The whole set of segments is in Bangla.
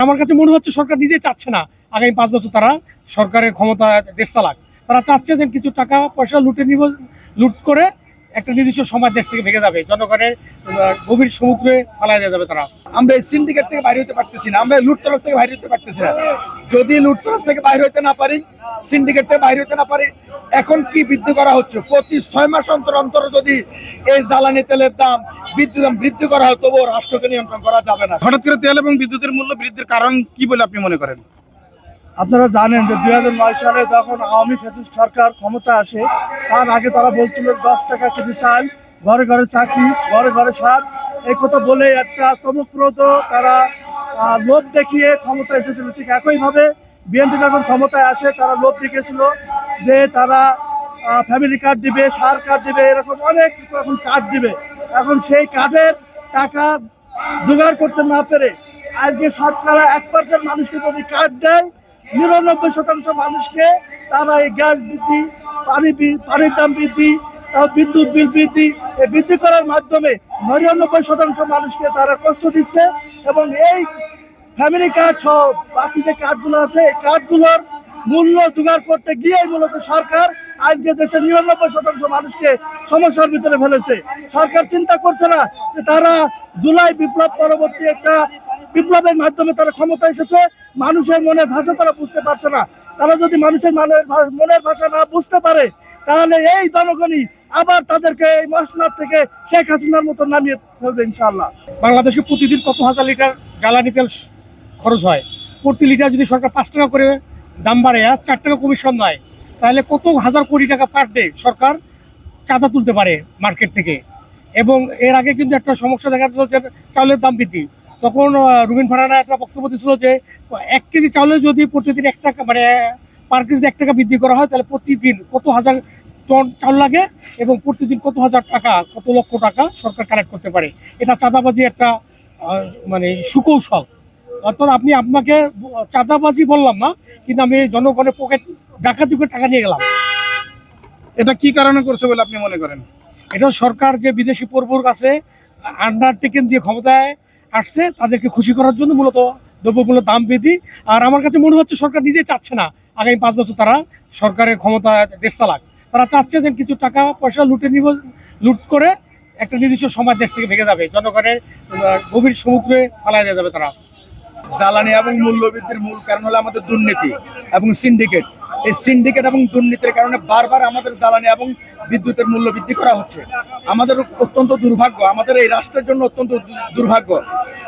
আমার কাছে মনে হচ্ছে সরকার নিজে চাচ্ছে না আগামী 5 বছর তারা সরকারের ক্ষমতা দেশ চালাক। তারা চাচ্ছে যে কিছু টাকা পয়সা লুট করে একটা নির্দিষ্ট সময় দেশ থেকে ভেঙে যাবে, জনগণের গভীর সমুদ্রে ফালাই দেওয়া যাবে। তারা আমরা এই সিন্ডিকেট থেকে বাইরে হতে পারতেছি না, আমরা লুটতরাজ থেকে বাইরে হতে পারতেছি না। যদি লুটতরাজ থেকে বাইরে হতে না পারি, সিন্ডিকেট থেকে বাইরে হতে না পারি, এখন কি বৃদ্ধি করা হচ্ছে? প্রতি 6 মাস অন্তর অন্তর যদি এই জ্বালানি তেলের দাম, বিদ্যুৎ দাম বৃদ্ধি করা হয়, তবুও রাষ্ট্রকে নিয়ন্ত্রণ করা যাবে না। হঠাৎ করে তেল এবং বিদ্যুতের মূল্য বৃদ্ধির কারণ কি বলে আপনি মনে করেন? আপনারা জানেন যে 2009 সালে যখন আওয়ামী ফ্যাসিস্ট সরকার ক্ষমতা আসে, তার আগে তারা বলছিল 10 টাকা কেজি চাল, ঘরে ঘরে চাকরি, ঘরে ঘরে সার, এই কথা বলে একটা চমকপ্রদ তারা লোভ দেখিয়ে ক্ষমতা এসেছিল। ঠিক একইভাবে বিএনপি যখন ক্ষমতায় আসে তারা লোভ দেখিয়েছিল যে তারা ফ্যামিলি কার্ড দিবে, সার কার্ড দিবে, এরকম অনেক এখন কার্ড দিবে। এখন সেই কার্ডের টাকা জোগাড় করতে না পেরে আজকে শতকরা 1% মানুষকে যদি কার্ড দেয়, 99% মানুষকে তারা এই গ্যাস বৃদ্ধি, পানির দাম বৃদ্ধি, বিদ্যুৎ বিল বৃদ্ধি, এই বৃদ্ধি করার মাধ্যমে 99% মানুষকে তারা কষ্ট দিচ্ছে। এবং এই ফ্যামিলি কার্ড সহ বাকি যে কার্ডগুলো আছে, এই কার্ডগুলোর মূল্য জোগাড় করতে গিয়েই মূলত সরকার আজকে দেশের 99% মানুষকে সমস্যার ভিতরে ফেলেছে। সরকার চিন্তা করছে না যে তারা জুলাই বিপ্লব পরবর্তী একটা বিপ্লবের মাধ্যমে তারা ক্ষমতা এসেছে, মানুষের মনের ভাষা তারা বুঝতে পারছে না। তারা যদি মানুষের মনের ভাষা না বুঝতে পারে, তাহলে এই জনগণই আবার তাদেরকে এই মসনদ থেকে শেখ হাসিনার মতো নামিয়ে ফেলবে ইনশাআল্লাহ। বাংলাদেশে প্রতিদিন কত হাজার লিটার জ্বালানি তেল খরচ হয়। প্রতি লিটার যদি সরকার 5 টাকা করে দাম বাড়ে, 4 টাকা কমিশন দেয়, তাহলে কত হাজার কোটি টাকা পার ডে সরকার চাঁদা তুলতে পারে মার্কেট থেকে। এবং এর আগে কিন্তু একটা সমস্যা দেখা যাচ্ছিল যে চাউলের দাম বৃদ্ধি। তখন রুবিন ফারহানা একটা বক্তব্য দিয়েছিল যে 1 কেজি চাউলে যদি প্রতিদিন 1 টাকা মানে পার কেজি 1 টাকা বৃদ্ধি করা হয়, তাহলে প্রতিদিন কত হাজার টন চাউল লাগে এবং প্রতিদিন কত হাজার টাকা, কত লক্ষ টাকা সরকার কালেক্ট করতে পারে। এটা চাঁদাবাজি একটা মানে সুকৌশল। অর্থাৎ আপনাকে চাঁদাবাজি বললাম না, কিন্তু আমি জনগণের পকেট ডাকাতি করে টাকা নিয়ে গেলাম। এটা কি কারণে করছে বলে আপনি মনে করেন? এটা সরকার যে বিদেশি প্রভুর কাছে আন্ডারটেকেন দিয়ে ক্ষমতায় আসছে, তাদেরকে খুশি করার জন্য মূলত দ্রব্যমূল্যের দাম বৃদ্ধি। আর আমার কাছে মনে হচ্ছে সরকার নিজে চাচ্ছে না আগামী 5 বছর তারা সরকারের ক্ষমতা দেশ চালাক। তারা চাচ্ছে যে কিছু টাকা পয়সা লুট করে একটা নির্দিষ্ট সময় দেশ থেকে ভেঙে যাবে, জনগণের গভীর সমুদ্রে ফালাই দেওয়া যাবে। তারা জ্বালানি এবং মূল্যবৃদ্ধির মূল কারণ হলো আমাদের দুর্নীতি এবং সিন্ডিকেট। এই সিন্ডিকেট এবং দুর্নীতির কারণে বারবার আমাদের জ্বালানি এবং বিদ্যুতের মূল্য বৃদ্ধি করা হচ্ছে। আমাদের অত্যন্ত দুর্ভাগ্য, আমাদের এই রাষ্ট্রের জন্য অত্যন্ত দুর্ভাগ্য।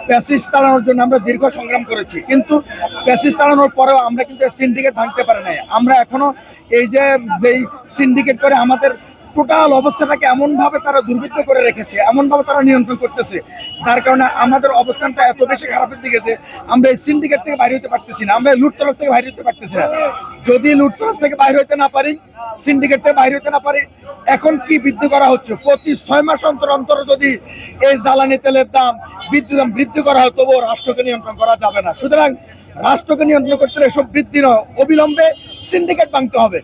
প্যাসিস তাড়ানোর জন্য আমরা দীর্ঘ সংগ্রাম করেছি, কিন্তু প্যাসিস তাড়ানোর পরেও আমরা কিন্তু সিন্ডিকেট ভাঙতে পারি নাই। আমরা এখনো এই যেই সিন্ডিকেট করে আমাদের টোটাল অবস্থাটাকে এমনভাবে তারা দুর্বৃত্ত করে রেখেছে, এমনভাবে তারা নিয়ন্ত্রণ করতেছে, যার কারণে আমাদের অবস্থানটা এত বেশি খারাপের দিকে যে আমরা এই সিন্ডিকেট থেকে বাইরে হতে পারতেছি না, আমরা লুটতরাজ থেকে বাইরে হতে পারতেছি না। যদি লুটতরাজ থেকে বাইরে হতে না পারি, সিন্ডিকেট থেকে বাইরে হতে না পারি, এখন কি বৃদ্ধি করা হচ্ছে? প্রতি 6 মাস অন্তর অন্তর যদি এই জ্বালানি তেলের দাম, বিদ্যুৎ দাম বৃদ্ধি করা হয়, তবুও রাষ্ট্রকে নিয়ন্ত্রণ করা যাবে না। সুতরাং রাষ্ট্রকে নিয়ন্ত্রণ করতে হলে এসব বৃদ্ধি নয়, অবিলম্বে সিন্ডিকেট ভাঙতে হবে,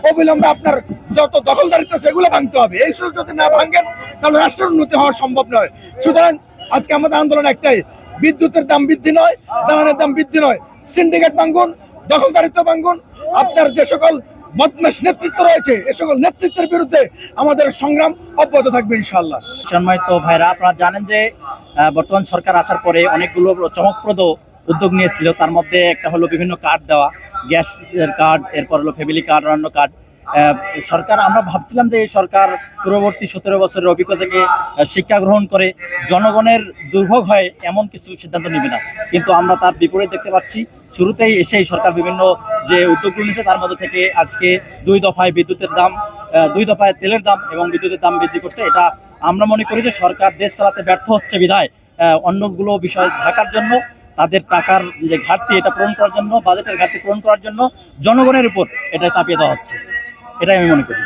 অবিলম্বে আপনার যত দখলদারিত্ব সেগুলো ভাঙতে হবে। এই সব যদি না ভাঙেন, তাহলে রাষ্ট্রের উন্নতি হওয়া সম্ভব নয়। সুতরাং আজকে আমাদের আন্দোলন একটাই, বিদ্যুতের দাম বৃদ্ধি নয়, জ্বালানির দাম বৃদ্ধি নয়, সিন্ডিকেট ভাঙুন, দখলদারিত্ব ভাঙুন। আপনার যে সকল বদমাশ নেতৃত্ব রয়েছে, এ সকল নেতৃত্বের বিরুদ্ধে আমাদের সংগ্রাম অব্যাহত থাকবে ইনশাআল্লাহ। সম্মানিত ভাইরা, আপনারা জানেন যে বর্তমান সরকার আসার পরে অনেকগুলো চমকপ্রদ উদ্যোগ নিয়েছিল। তার মধ্যে একটা হলো বিভিন্ন কার্ড দেওয়া, গ্যাসের কার্ড, এরপর হলো ফ্যামিলি কার্ড, অন্যান্য কার্ড। সরকার, আমরা ভাবছিলাম যে এই সরকার পূর্ববর্তী 17 বছরের অভিজ্ঞতা থেকে শিক্ষা গ্রহণ করে জনগণের দুর্ভোগ হয় এমন কিছু সিদ্ধান্ত নেবে না, কিন্তু আমরা তার বিপরীত দেখতে পাচ্ছি। শুরুতেই এসেই সরকার বিভিন্ন যে উদ্যোগগুলো নিয়েছে, তার মধ্যে থেকে আজকে 2 দফায় বিদ্যুতের দাম, 2 দফায় তেলের দাম এবং বিদ্যুতের দাম বৃদ্ধি করছে। এটা আমরা মনে করি যে সরকার দেশ চালাতে ব্যর্থ হচ্ছে বিধায় অন্যগুলো বিষয় ঢাকার জন্য, তাদের টাকার যে ঘাটতি এটা পূরণ করার জন্য, বাজেটের ঘাটতি পূরণ করার জন্য জনগণের উপর এটা চাপিয়ে দেওয়া হচ্ছে, এটাই আমি মনে করি।